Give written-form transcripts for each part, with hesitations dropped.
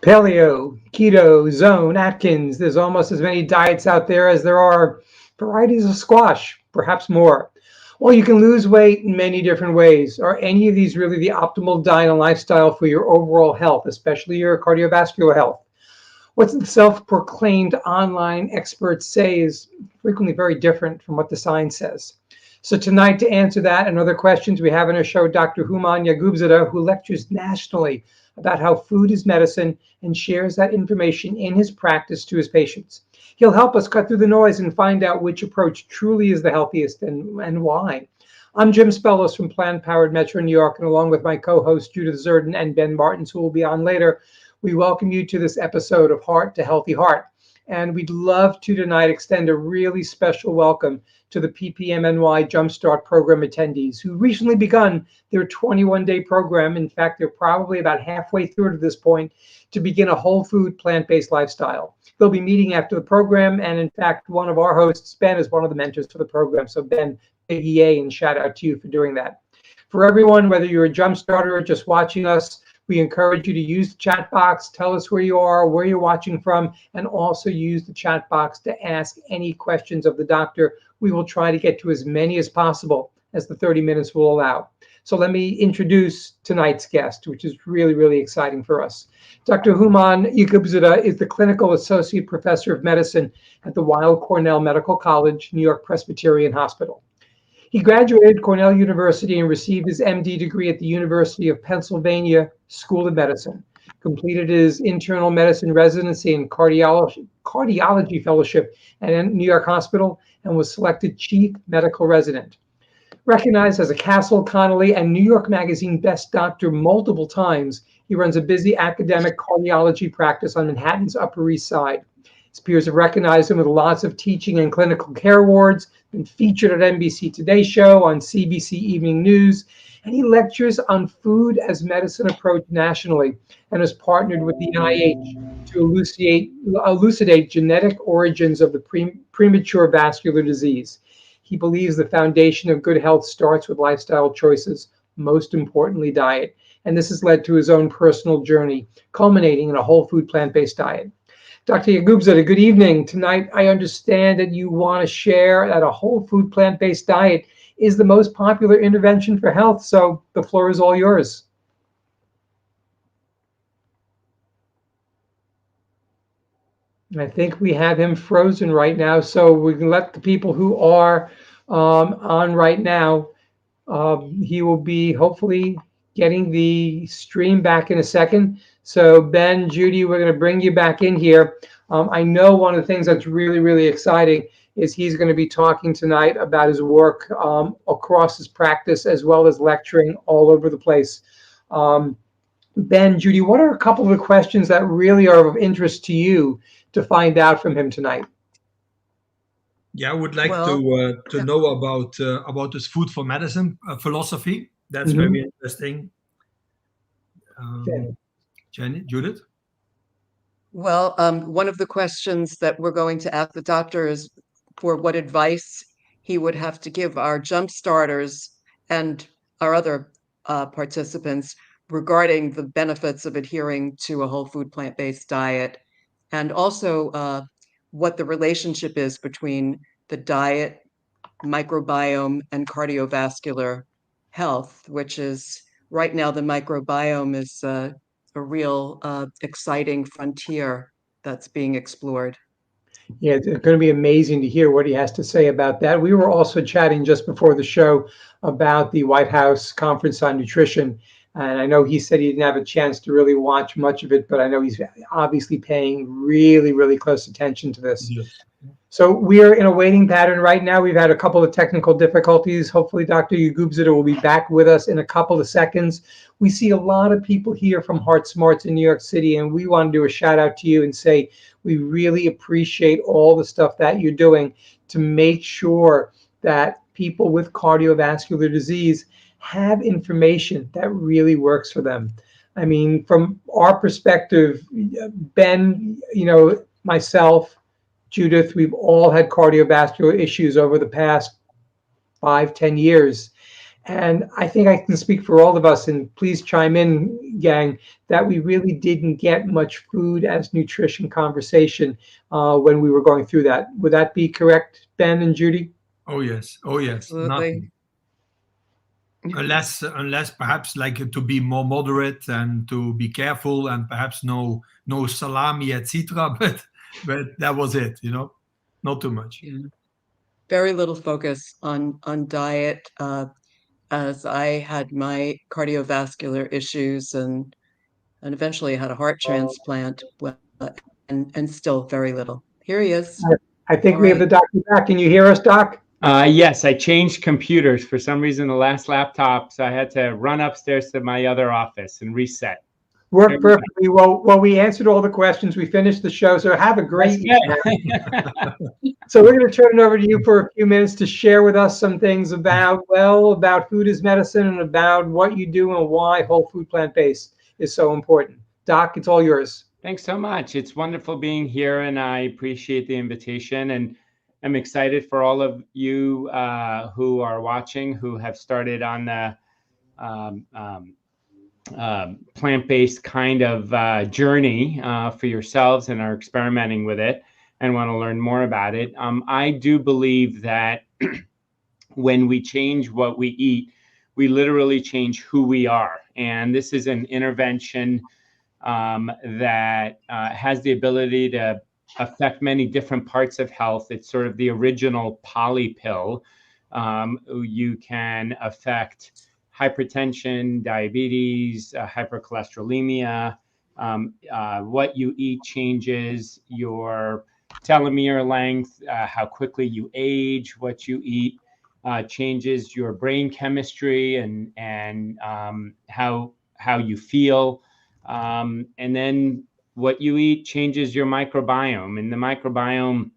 Paleo, keto, zone, Atkins. There's almost as many diets out there as there are varieties of squash, perhaps more. Well, you can lose weight in many different ways. Are any of these really the optimal diet and lifestyle for your overall health, especially your cardiovascular health? What the self-proclaimed online experts say is frequently very different from what the science says. So tonight, to answer that and other questions, we have on our show Dr. Hooman Yaghoobzadeh, who lectures nationally about how food is medicine and shares that information in his practice to his patients. He'll help us cut through the noise and find out which approach truly is the healthiest and why. I'm Jim Spellos from Planned Parenthood Metro New York, and along with my co-hosts Judith Zerden and Ben Martins, who will be on later, we welcome you to this episode of Heart to Healthy Heart. And we'd love to tonight extend a really special welcome to the PPMNY Jumpstart program attendees who recently begun their 21-day program. In fact, they're probably about halfway through at this point to begin a whole food, plant-based lifestyle. They'll be meeting after the program. And in fact, one of our hosts, Ben, is one of the mentors for the program. So Ben, big yay and shout out to you for doing that. For everyone, whether you're a Jumpstarter or just watching us, we encourage you to use the chat box, tell us where you are, where you're watching from, and also use the chat box to ask any questions of the doctor. We will try to get to as many as possible as the 30 minutes will allow. So let me introduce tonight's guest, which is really, really exciting for us. Dr. Hooman Yaghoobzadeh is the Clinical Associate Professor of Medicine at the Weill Cornell Medical College, New York Presbyterian Hospital. He graduated Cornell University and received his MD degree at the University of Pennsylvania School of Medicine, completed his internal medicine residency and cardiology fellowship at New York Hospital, and was selected chief medical resident. Recognized as a Castle Connolly and New York Magazine Best Doctor multiple times, he runs a busy academic cardiology practice on Manhattan's Upper East Side. His peers have recognized him with lots of teaching and clinical care awards, been featured at NBC Today Show, on CBC Evening News, and he lectures on food as medicine approach nationally and has partnered with the NIH to elucidate genetic origins of the premature vascular disease. He believes the foundation of good health starts with lifestyle choices, most importantly diet, and this has led to his own personal journey, culminating in a whole food plant-based diet. Dr. Yaghoobzadeh, good evening. Tonight, I understand that you want to share that a whole food plant-based diet is the most popular intervention for health. So the floor is all yours. I think we have him frozen right now, so we can let the people who are on right now, he will be hopefully getting the stream back in a second. So Ben, Judy, we're going to bring you back in here. I know one of the things that's really, really exciting is he's going to be talking tonight about his work across his practice, as well as lecturing all over the place. Ben, Judy, what are a couple of the questions that really are of interest to you to find out from him tonight? Yeah, I would like to know about this food for medicine philosophy. That's very interesting. Judith? Well, one of the questions that we're going to ask the doctor is for what advice he would have to give our jump starters and our other participants regarding the benefits of adhering to a whole food plant-based diet, and also what the relationship is between the diet, microbiome, and cardiovascular health, which is right now the microbiome is a real exciting frontier that's being explored. Yeah, it's going to be amazing to hear what he has to say about that. We were also chatting just before the show about the White House Conference on Nutrition. And I know he said he didn't have a chance to really watch much of it, but I know he's obviously paying really, really close attention to this. Yes. So we're in a waiting pattern right now. We've had a couple of technical difficulties. Hopefully Dr. Yaghoobzadeh will be back with us in a couple of seconds. We see a lot of people here from Heart Smarts in New York City, and we want to do a shout out to you and say we really appreciate all the stuff that you're doing to make sure that people with cardiovascular disease have information that really works for them. I mean, from our perspective, Ben, myself, Judith, we've all had cardiovascular issues over the past 5-10 years. And I think I can speak for all of us, and please chime in, gang, that we really didn't get much food as nutrition conversation when we were going through that. Would that be correct, Ben and Judy? Oh yes, oh yes, Absolutely. nothing. Unless perhaps like to be more moderate and to be careful and perhaps no salami, etc. But that was it, not too much. Yeah. Very little focus on diet, as I had my cardiovascular issues and eventually had a heart transplant. Well, and still very little. Here he is. I think All we have the right. doctor back. Can you hear us, Doc? Yes, I changed computers. For some reason, the last laptops, I had to run upstairs to my other office and reset. Worked perfectly. Well, we answered all the questions. We finished the show. So have a great evening. So we're going to turn it over to you for a few minutes to share with us some things about food as medicine and about what you do and why whole food plant-based is so important. Doc, it's all yours. Thanks so much. It's wonderful being here, and I appreciate the invitation. And I'm excited for all of you who are watching, who have started on the plant-based kind of journey for yourselves and are experimenting with it and want to learn more about it. I do believe that when we change what we eat, we literally change who we are. And this is an intervention that has the ability to affect many different parts of health. It's sort of the original poly pill. You can affect hypertension, diabetes, hypercholesterolemia. What you eat changes your telomere length, how quickly you age. What you eat changes your brain chemistry and how you feel. And then what you eat changes your microbiome, and the microbiome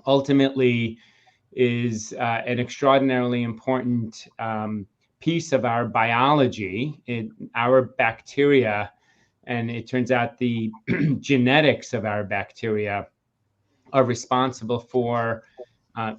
ultimately is an extraordinarily important piece of our biology, our bacteria. And it turns out the genetics of our bacteria are responsible for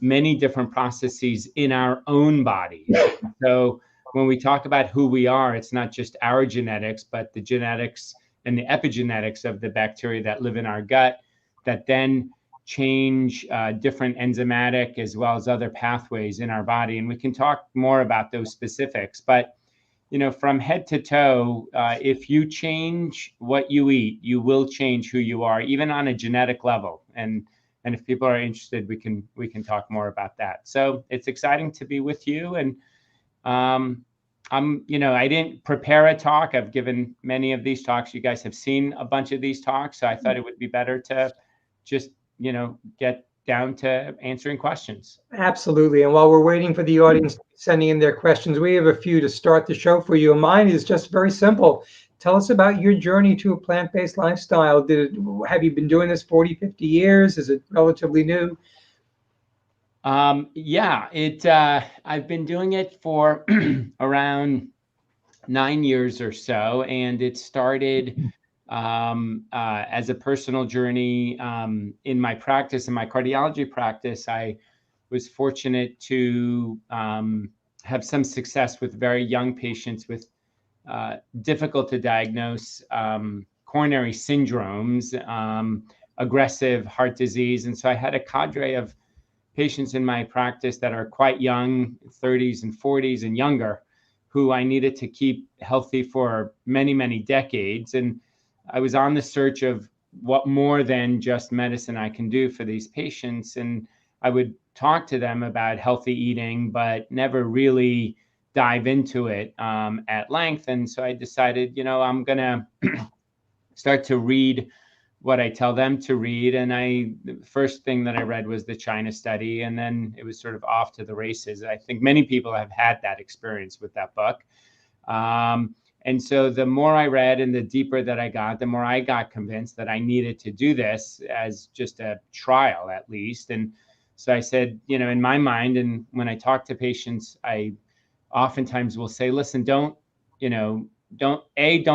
many different processes in our own bodies. So when we talk about who we are, it's not just our genetics, but the genetics and the epigenetics of the bacteria that live in our gut that then change different enzymatic as well as other pathways in our body. And we can talk more about those specifics. But, from head to toe, if you change what you eat, you will change who you are, even on a genetic level. And if people are interested, we can talk more about that. So it's exciting to be with you. And I didn't prepare a talk. I've given many of these talks. You guys have seen a bunch of these talks. So I thought it would be better to just, get down to answering questions. Absolutely. And while we're waiting for the audience sending in their questions, we have a few to start the show for you. And mine is just very simple. Tell us about your journey to a plant-based lifestyle. Have you been doing this 40, 50 years? Is it relatively new? Yeah, I've been doing it for around 9 years or so, and it started as a personal journey in my practice, in my cardiology practice. I was fortunate to have some success with very young patients with difficult to diagnose coronary syndromes, aggressive heart disease. And so I had a cadre of patients in my practice that are quite young, 30s and 40s and younger, who I needed to keep healthy for many, many decades. And I was on the search of what more than just medicine I can do for these patients. And I would talk to them about healthy eating, but never really dive into it at length. And so I decided, I'm going to start to read what I tell them to read. And the first thing that I read was the China study, and then it was sort of off to the races. I think many people have had that experience with that book. And so the more I read and the deeper that I got, the more I got convinced that I needed to do this as just a trial at least. And so I said, in my mind, and when I talk to patients, I oftentimes will say, listen, don't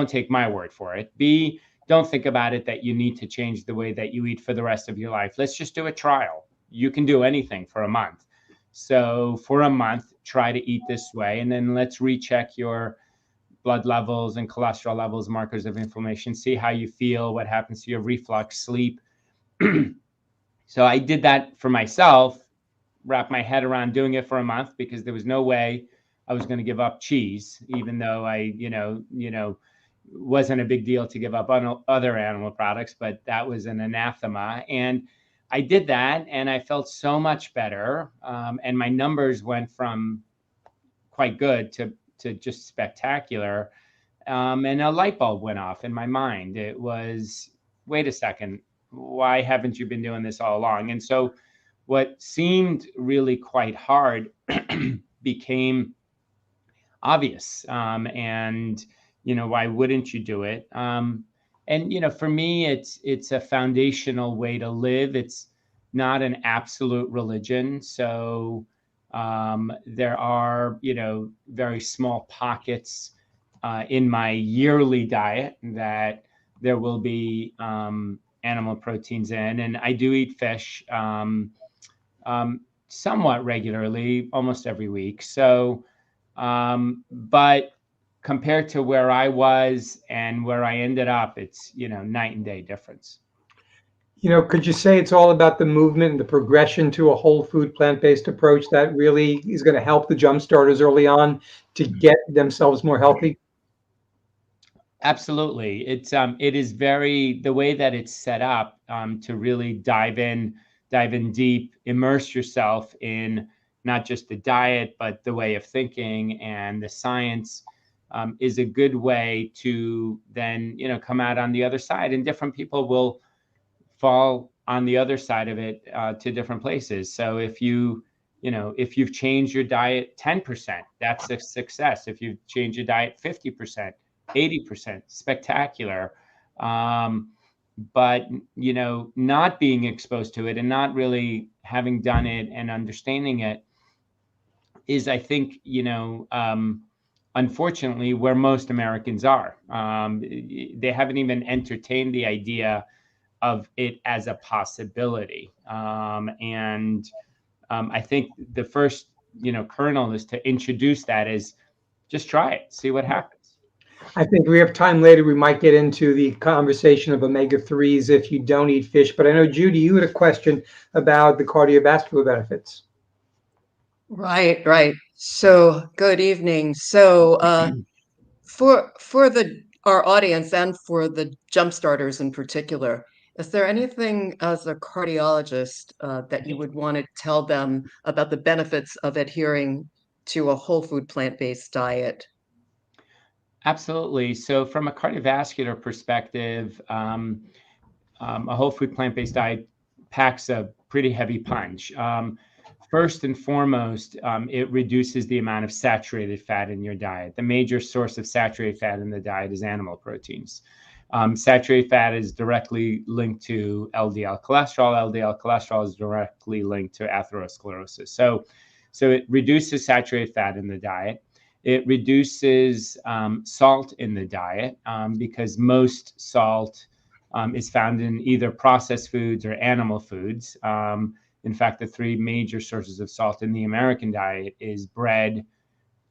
take my word for it. B, don't think about it that you need to change the way that you eat for the rest of your life. Let's just do a trial. You can do anything for a month. So for a month, try to eat this way, and then let's recheck your blood levels and cholesterol levels, markers of inflammation, see how you feel, what happens to your reflux, sleep. So I did that for myself, wrapped my head around doing it for a month because there was no way I was going to give up cheese, even though I, wasn't a big deal to give up on other animal products, but that was an anathema. And I did that, and I felt so much better. And my numbers went from quite good to just spectacular. And a light bulb went off in my mind. It was, wait a second, why haven't you been doing this all along? And so what seemed really quite hard became obvious. And, why wouldn't you do it? And, for me, it's a foundational way to live. It's not an absolute religion. So there are, very small pockets in my yearly diet that there will be animal proteins in. And I do eat fish somewhat regularly, almost every week. So, but compared to where I was and where I ended up, it's, night and day difference. Could you say it's all about the movement and the progression to a whole food plant-based approach that really is going to help the jump starters early on to get themselves more healthy? Absolutely. It is the way that it's set up to really dive in deep, immerse yourself in not just the diet, but the way of thinking and the science is a good way to then, come out on the other side. And different people will fall on the other side of it to different places. So if you've changed your diet 10%, that's a success. If you've changed your diet 50%, 80%, spectacular. But, not being exposed to it and not really having done it and understanding it is, I think, unfortunately, where most Americans are. They haven't even entertained the idea of it as a possibility. And I think the first, kernel is to introduce that as just try it, see what happens. I think we have time later. We might get into the conversation of omega-3s if you don't eat fish. But I know, Judy, you had a question about the cardiovascular benefits. Right. So good evening. So for our audience and for the jump starters in particular, is there anything as a cardiologist that you would want to tell them about the benefits of adhering to a whole food plant-based diet? Absolutely. So from a cardiovascular perspective, a whole food plant-based diet packs a pretty heavy punch. First and foremost, it reduces the amount of saturated fat in your diet. The major source of saturated fat in the diet is animal proteins. Saturated fat is directly linked to LDL cholesterol. LDL cholesterol is directly linked to atherosclerosis. So it reduces saturated fat in the diet. It reduces salt in the diet because most salt is found in either processed foods or animal foods. In fact, the three major sources of salt in the American diet is bread,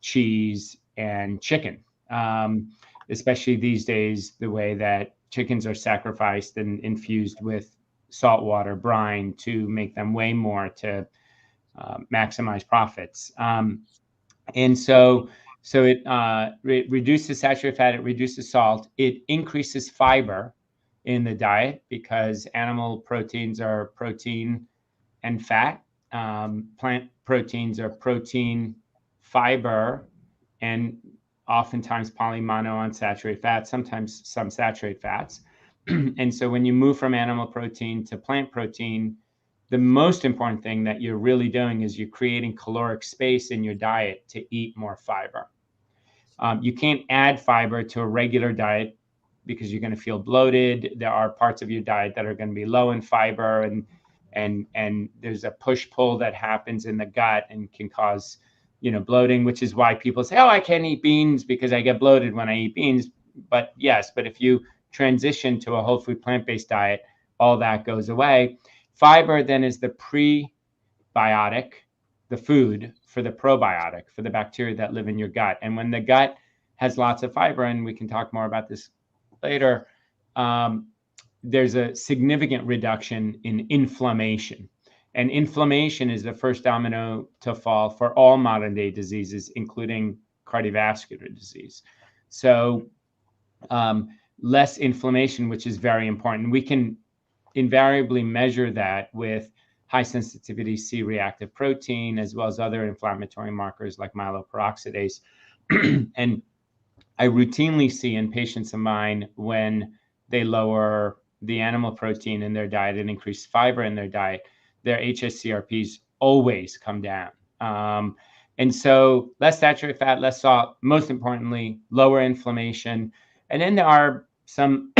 cheese, and chicken. Especially these days, the way that chickens are sacrificed and infused with saltwater brine to make them weigh more to maximize profits. And so it reduces saturated fat, it reduces salt, it increases fiber in the diet because animal proteins are protein and fat. Plant proteins are protein, fiber, and oftentimes polymonounsaturated fats, sometimes some saturated fats. And so when you move from animal protein to plant protein, the most important thing that you're really doing is you're creating caloric space in your diet to eat more fiber. You can't add fiber to a regular diet because you're going to feel bloated. There are parts of your diet that are going to be low in fiber, and there's a push-pull that happens in the gut and can cause, bloating, which is why people say, oh, I can't eat beans because I get bloated when I eat beans. But yes, but if you transition to a whole food plant-based diet, all that goes away. Fiber then is the prebiotic the food for the probiotic, for the bacteria that live in your gut. And when the gut has lots of fiber, and we can talk more about this later, there's a significant reduction in inflammation. And inflammation is the first domino to fall for all modern day diseases, including cardiovascular disease. So less inflammation, which is very important. We can invariably measure that with high sensitivity C-reactive protein, as well as other inflammatory markers like myeloperoxidase. And I routinely see in patients of mine, when they lower the animal protein in their diet and increase fiber in their diet, their hsCRPs always come down. And so less saturated fat, less salt, most importantly, lower inflammation. And then there are some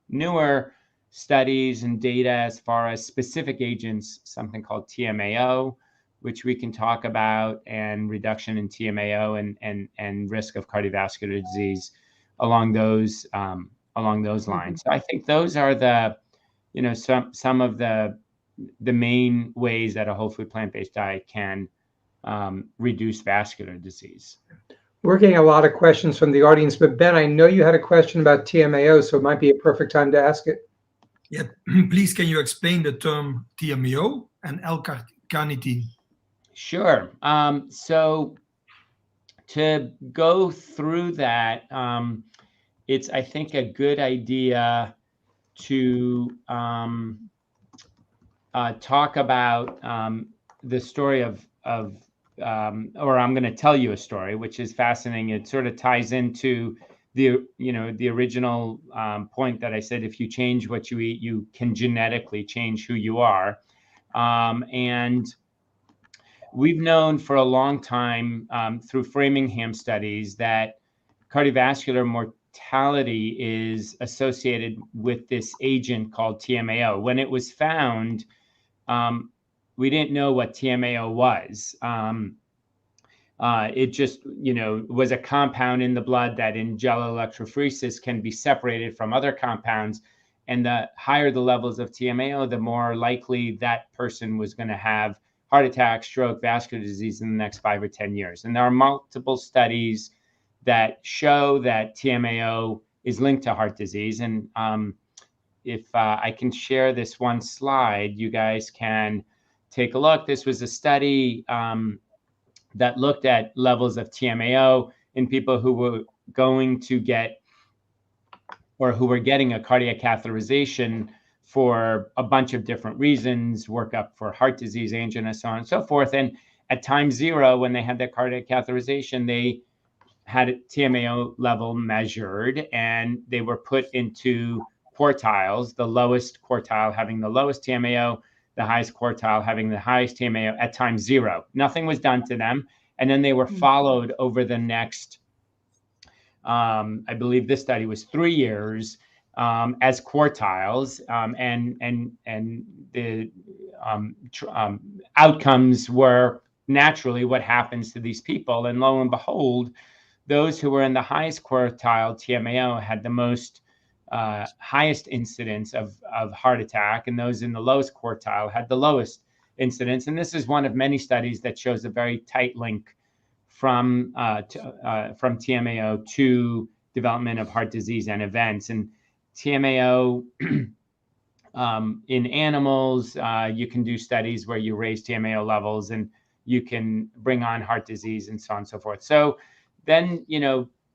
newer studies and data as far as specific agents, something called TMAO, which we can talk about, and reduction in TMAO and risk of cardiovascular disease along those lines. So I think those are the, some of the main ways that a whole food plant-based diet can reduce vascular disease. We're getting a lot of questions from the audience, but Ben, I know you had a question about TMAO, so it might be a perfect time to ask it. Yeah, please, can you explain the term TMAO and L-carnitine? Sure. So to go through that, it's, I think, a good idea to talk about the story of or I'm going to tell you a story, which is fascinating. It sort of ties into the original point that I said, if you change what you eat, you can genetically change who you are. And we've known for a long time through Framingham studies that cardiovascular mortality is associated with this agent called TMAO. When it was found, we didn't know what TMAO was. It just, was a compound in the blood that in gel electrophoresis can be separated from other compounds. And the higher the levels of TMAO, the more likely that person was going to have heart attack, stroke, vascular disease in the next 5 or 10 years. And there are multiple studies that show that TMAO is linked to heart disease. And if I can share this one slide, you guys can take a look. This was a study that looked at levels of TMAO in people who were going to get, or who were getting a cardiac catheterization for a bunch of different reasons, workup for heart disease, angina, so on and so forth. And at time 0, when they had their cardiac catheterization, they had a TMAO level measured, and they were put into quartiles, the lowest quartile having the lowest TMAO, the highest quartile having the highest TMAO at time 0. Nothing was done to them. And then they were followed over the next, I believe this study was 3 years, as quartiles, and the outcomes were naturally what happens to these people. And lo and behold, those who were in the highest quartile TMAO had the most highest incidence of heart attack, and those in the lowest quartile had the lowest incidence. And this is one of many studies that shows a very tight link from TMAO to development of heart disease and events. And TMAO in animals, you can do studies where you raise TMAO levels and you can bring on heart disease and so on and so forth. So then,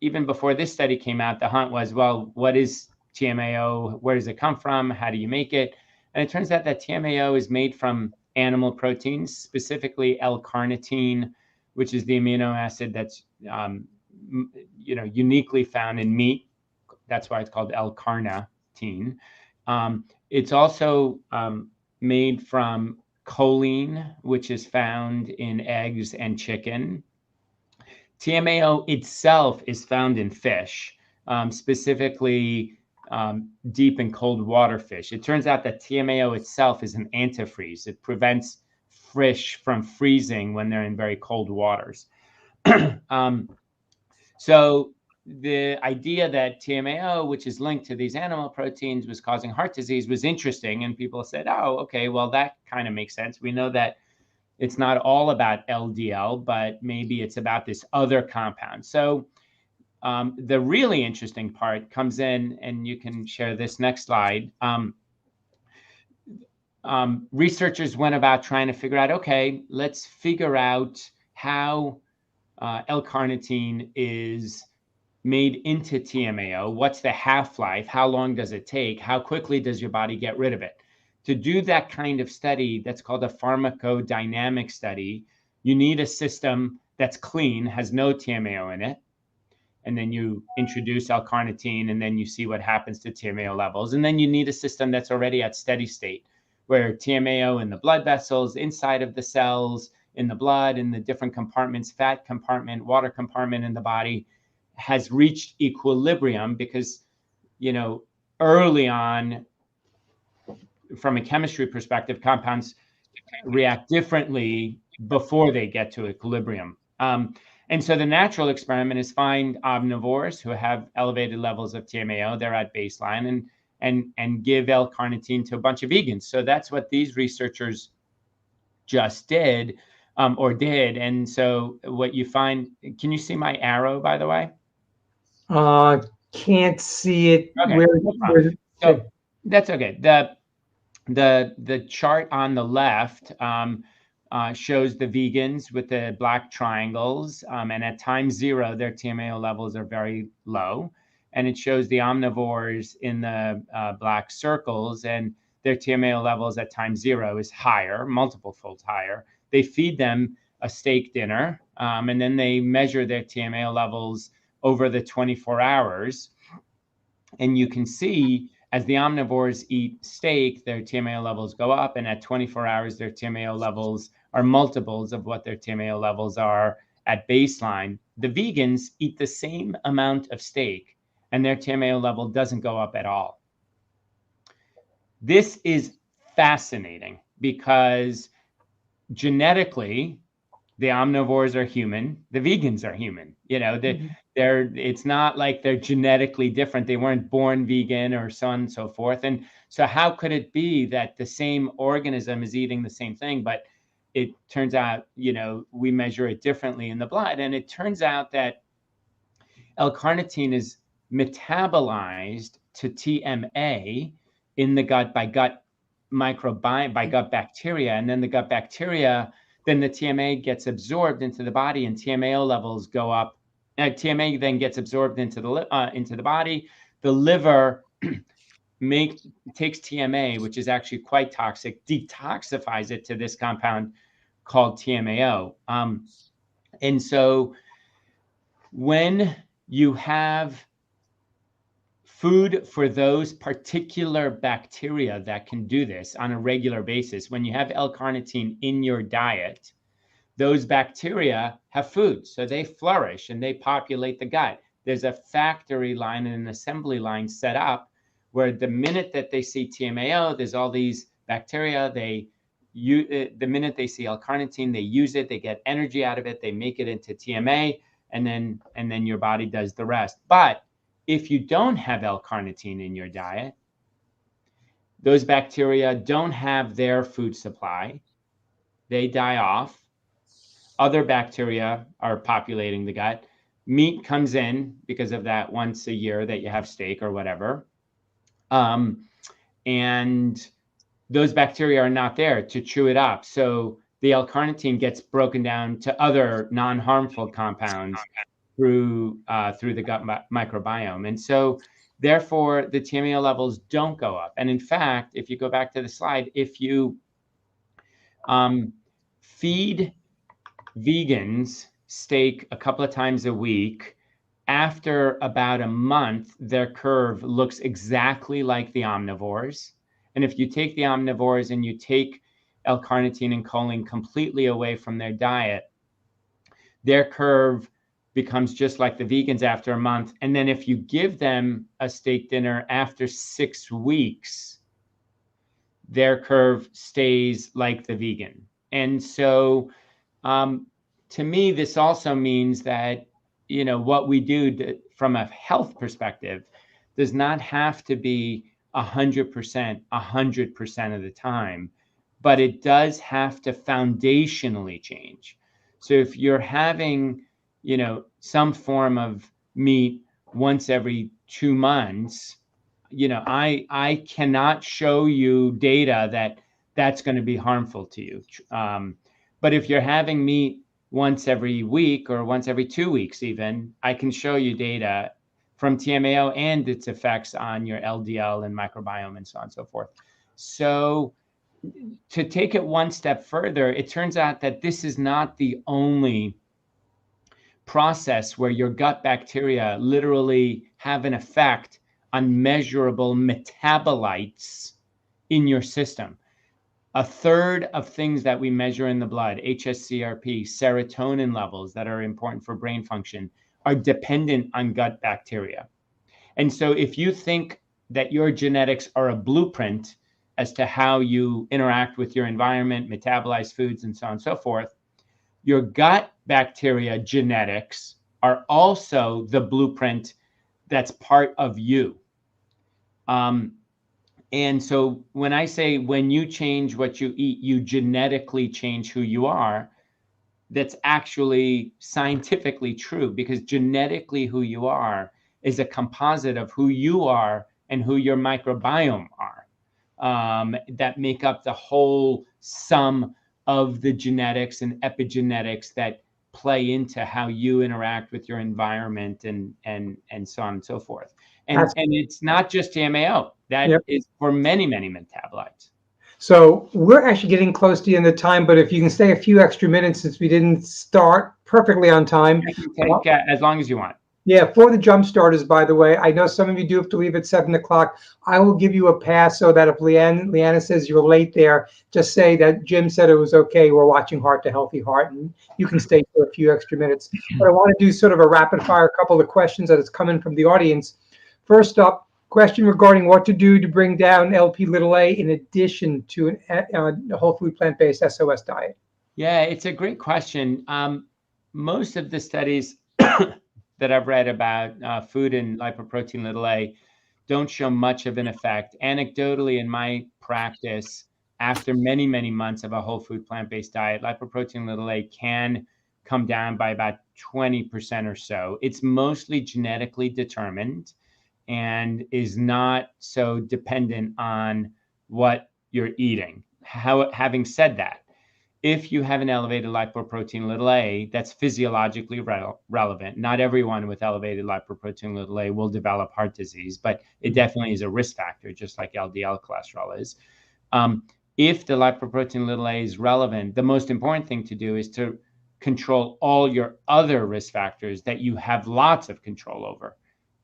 even before this study came out, the hunt was, well, what is TMAO? Where does it come from? How do you make it? And it turns out that TMAO is made from animal proteins, specifically L-carnitine, which is the amino acid that's uniquely found in meat. That's why it's called L-carnitine. It's also made from choline, which is found in eggs and chicken. TMAO itself is found in fish, specifically deep and cold water fish. It turns out that TMAO itself is an antifreeze. It prevents fish from freezing when they're in very cold waters. So the idea that TMAO, which is linked to these animal proteins, was causing heart disease was interesting. And people said, oh, okay, well, that kind of makes sense. We know that it's not all about LDL, but maybe it's about this other compound. So the really interesting part comes in, and you can share this next slide. Researchers went about trying to figure out, okay, let's figure out how L-carnitine is made into TMAO. What's the half-life? How long does it take? How quickly does your body get rid of it? To do that kind of study, that's called a pharmacodynamic study, you need a system that's clean, has no TMAO in it. And then you introduce L-carnitine, and then you see what happens to TMAO levels. And then you need a system that's already at steady state, where TMAO in the blood vessels, inside of the cells, in the blood, in the different compartments, fat compartment, water compartment in the body, has reached equilibrium. Because, early on, from a chemistry perspective, compounds react differently before they get to equilibrium. And so the natural experiment is find omnivores who have elevated levels of TMAO, they're at baseline, and give L-carnitine to a bunch of vegans. So that's what these researchers just did, And so what you find, can you see my arrow, by the way? Can't see it. Okay, so that's okay. The chart on the left shows the vegans with the black triangles, and at time 0, their TMAO levels are very low. And it shows the omnivores in the black circles, and their TMAO levels at time 0 is higher, multiple folds higher. They feed them a steak dinner, and then they measure their TMAO levels over the 24 hours. And you can see, as the omnivores eat steak, their TMAO levels go up, and at 24 hours, their TMAO levels are multiples of what their TMAO levels are at baseline. The vegans eat the same amount of steak, and their TMAO level doesn't go up at all. This is fascinating because genetically, the omnivores are human, the vegans are human. It's not like they're genetically different. They weren't born vegan or so on and so forth. And so how could it be that the same organism is eating the same thing, but it turns out, we measure it differently in the blood. And it turns out that L-carnitine is metabolized to TMA in the gut by gut microbiome, by gut bacteria. And then the gut bacteria, then the TMA gets absorbed into the body, and TMAO levels go up. TMA then gets absorbed into the body. The liver takes TMA, which is actually quite toxic, detoxifies it to this compound called TMAO. And so when you have food for those particular bacteria that can do this on a regular basis, when you have L-carnitine in your diet, those bacteria have food, so they flourish and they populate the gut. There's a factory line and an assembly line set up where the minute that they see TMAO, there's all these bacteria. The minute they see L-carnitine, they use it, they get energy out of it, they make it into TMA, and then your body does the rest. But if you don't have L-carnitine in your diet, those bacteria don't have their food supply. They die off. Other bacteria are populating the gut. Meat comes in because of that once a year that you have steak or whatever. And those bacteria are not there to chew it up. So the L-carnitine gets broken down to other non-harmful compounds through the gut microbiome. And so therefore the TMAO levels don't go up. And in fact, if you go back to the slide, if you feed vegans steak a couple of times a week, after about a month, their curve looks exactly like the omnivores. And if you take the omnivores and you take L-carnitine and choline completely away from their diet, their curve becomes just like the vegans after a month. And then if you give them a steak dinner after 6 weeks, their curve stays like the vegan. And so to me, this also means that, what we do from a health perspective does not have to be 100% of the time, but it does have to foundationally change. So if you're having, some form of meat once every 2 months, I cannot show you data that that's going to be harmful to you. But if you're having meat once every week or once every 2 weeks, even, I can show you data from TMAO and its effects on your LDL and microbiome and so on and so forth. So to take it one step further, it turns out that this is not the only process where your gut bacteria literally have an effect on measurable metabolites in your system. A third of things that we measure in the blood, HSCRP, serotonin levels that are important for brain function, are dependent on gut bacteria. And so if you think that your genetics are a blueprint as to how you interact with your environment, metabolize foods, and so on and so forth, your gut bacteria genetics are also the blueprint that's part of you. And so when I say when you change what you eat, you genetically change who you are, that's actually scientifically true, because genetically who you are is a composite of who you are and who your microbiome are, that make up the whole sum of the genetics and epigenetics that play into how you interact with your environment and so on and so forth. And it's not just TMAO. That is for many, many metabolites. So we're actually getting close to the end of time, but if you can stay a few extra minutes, since we didn't start perfectly on time. I can take as long as you want. Yeah, for the jump starters, by the way, I know some of you do have to leave at 7 o'clock. I will give you a pass so that if Leanna says you're late there, just say that Jim said it was okay. We're watching Heart to Healthy Heart, and you can stay for a few extra minutes. But I want to do sort of a rapid fire, couple of questions that is coming from the audience. First up, question regarding what to do to bring down Lp(a) in addition to a whole food plant-based SOS diet. Yeah, it's a great question. Most of the studies that I've read about food and lipoprotein(a) don't show much of an effect. Anecdotally, in my practice, after many, many months of a whole food plant-based diet, lipoprotein(a) can come down by about 20% or so. It's mostly genetically determined and is not so dependent on what you're eating. Having said that, if you have an elevated lipoprotein(a), that's physiologically relevant. Not everyone with elevated lipoprotein(a) will develop heart disease, but it definitely is a risk factor, just like LDL cholesterol is. If the lipoprotein(a) is relevant, the most important thing to do is to control all your other risk factors that you have lots of control over,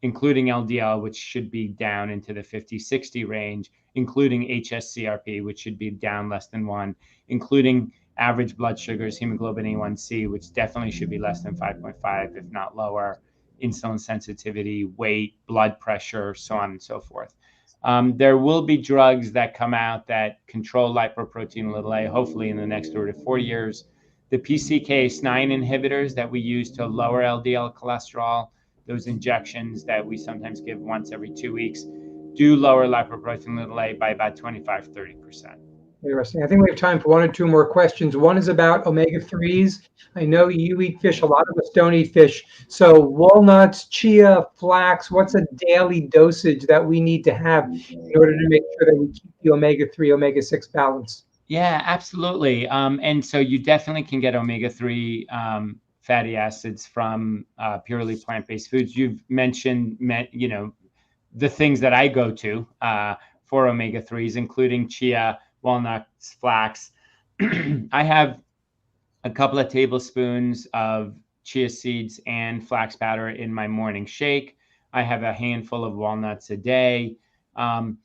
including LDL, which should be down into the 50-60 range, including HSCRP, which should be down less than 1, including average blood sugars, hemoglobin A1C, which definitely should be less than 5.5, if not lower, insulin sensitivity, weight, blood pressure, so on and so forth. There will be drugs that come out that control lipoprotein(a), hopefully in the next 3 to 4 years. The PCSK9 inhibitors that we use to lower LDL cholesterol, those injections that we sometimes give once every 2 weeks, do lower lipoprotein(a) by about 25-30%. Interesting. I think we have time for 1 or 2 more questions. One is about omega-3s. I know you eat fish. A lot of us don't eat fish. So walnuts, chia, flax, what's a daily dosage that we need to have in order to make sure that we keep the omega-3, omega-6 balance? Yeah, absolutely. And so you definitely can get omega-3 fatty acids from purely plant-based foods. You've mentioned, the things that I go to for omega-3s, including chia, walnuts, flax. I have a couple of tablespoons of chia seeds and flax powder in my morning shake. I have a handful of walnuts a day. The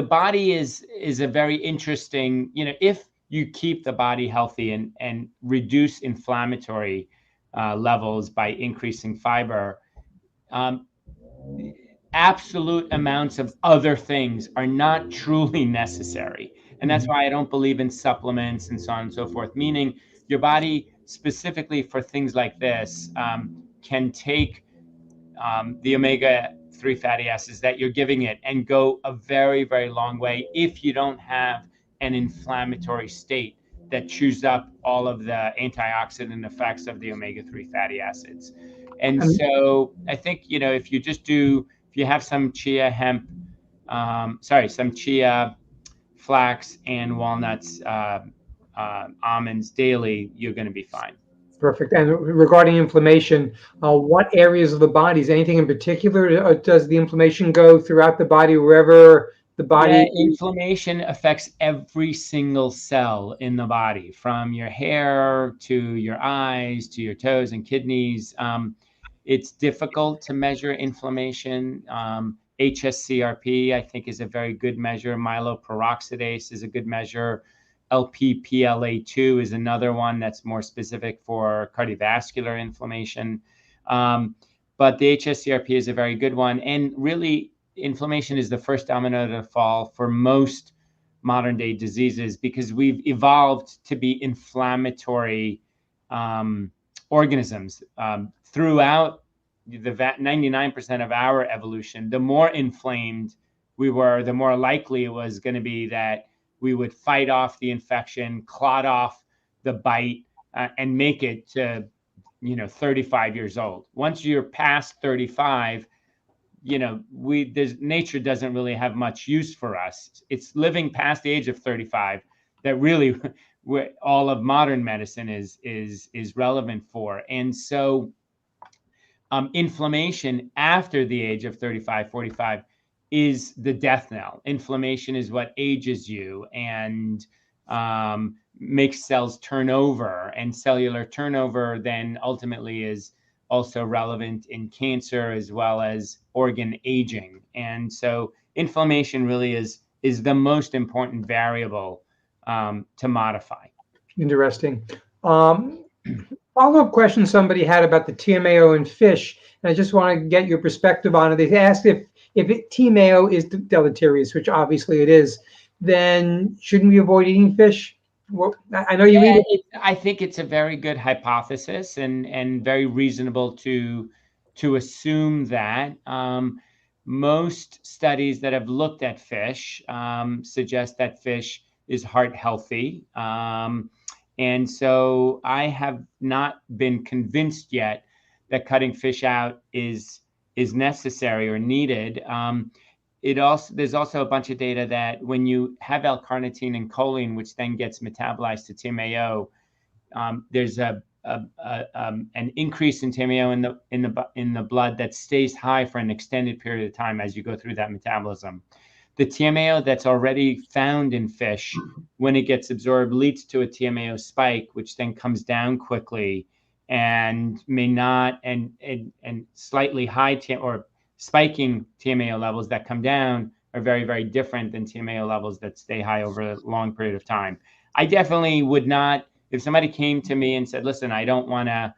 body is a very interesting, if you keep the body healthy and reduce inflammatory levels by increasing fiber, absolute amounts of other things are not truly necessary. And that's why I don't believe in supplements and so on and so forth, meaning your body specifically for things like this can take the omega-3 fatty acids that you're giving it, and go a very, very long way if you don't have an inflammatory state that chews up all of the antioxidant effects of the omega-3 fatty acids. And so I think, if you have some some chia, flax, and walnuts, almonds daily, you're going to be fine. Perfect. And regarding inflammation, what areas of the body, is anything in particular? Does the inflammation go throughout the body, wherever the body? Yeah, inflammation affects every single cell in the body, from your hair to your eyes to your toes and kidneys. It's difficult to measure inflammation. HSCRP, I think, is a very good measure. Myeloperoxidase is a good measure. LPPLA2 is another one that's more specific for cardiovascular inflammation. But the HSCRP is a very good one. And really, inflammation is the first domino to fall for most modern day diseases, because we've evolved to be inflammatory organisms. Throughout the 99% of our evolution, the more inflamed we were, the more likely it was going to be that we would fight off the infection, clot off the bite, and make it to 35 years old. Once you're past 35, nature doesn't really have much use for us. It's living past the age of 35 that really all of modern medicine is relevant for. And so inflammation after the age of 35, 45 is the death knell. Inflammation is what ages you and makes cells turn over, and cellular turnover then ultimately is also relevant in cancer as well as organ aging. And so inflammation really is the most important variable to modify. Interesting. Follow-up question somebody had about the TMAO in fish, and I just want to get your perspective on it. They asked if TMAO is deleterious, which obviously it is, then shouldn't we avoid eating fish? Well, I know you eat it. I think it's a very good hypothesis and very reasonable to assume that. Most studies that have looked at fish suggest that fish is heart healthy. And so I have not been convinced yet that cutting fish out is necessary or needed. There's also a bunch of data that when you have L-carnitine and choline, which then gets metabolized to TMAO, there's an increase in TMAO in the blood that stays high for an extended period of time as you go through that metabolism. The TMAO that's already found in fish, when it gets absorbed, leads to a TMAO spike, which then comes down quickly and may not, and slightly high or spiking TMAO levels that come down are very, very different than TMAO levels that stay high over a long period of time. I definitely would not, if somebody came to me and said, listen, I don't want to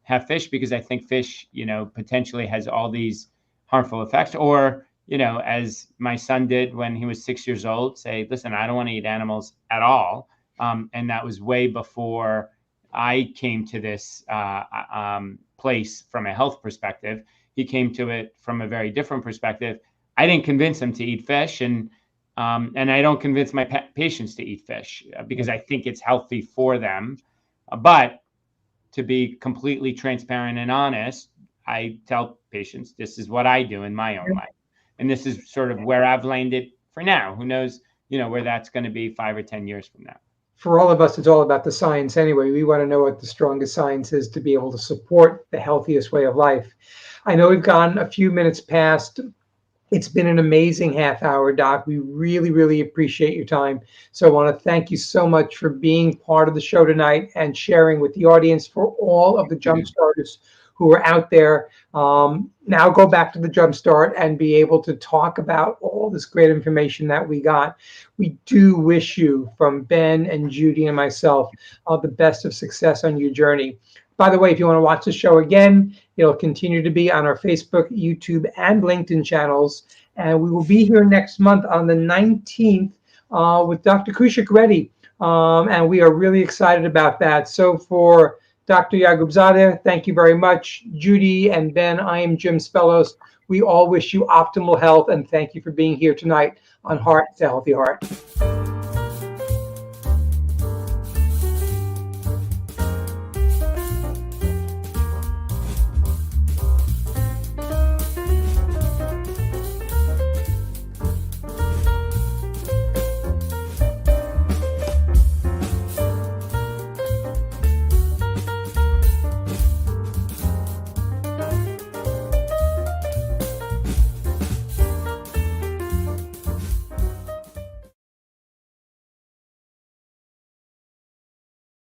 have fish because I think fish, potentially has all these harmful effects, or, as my son did when he was 6 years old, say, listen, I don't want to eat animals at all. And that was way before I came to this place from a health perspective. He came to it from a very different perspective. I didn't convince him to eat fish, and I don't convince my patients to eat fish because I think it's healthy for them. But to be completely transparent and honest, I tell patients this is what I do in my own life, and this is sort of where I've landed for now. Who knows, where that's going to be 5 or 10 years from now. For all of us, it's all about the science anyway. We want to know what the strongest science is to be able to support the healthiest way of life. I know we've gone a few minutes past. It's been an amazing half hour, Doc. We really, really appreciate your time. So I want to thank you so much for being part of the show tonight and sharing with the audience. For all of the jump starters who are out there, now go back to the jump start and be able to talk about all this great information that we got. We do wish you, from Ben and Judy and myself, the best of success on your journey. By the way, if you want to watch the show again, it'll continue to be on our Facebook, YouTube, and LinkedIn channels. And we will be here next month on the 19th with Dr. Kushik Reddy. And we are really excited about that. So for Dr. Yaghoobzadeh, thank you very much. Judy and Ben, I am Jim Spellos. We all wish you optimal health and thank you for being here tonight on Heart to Healthy Heart.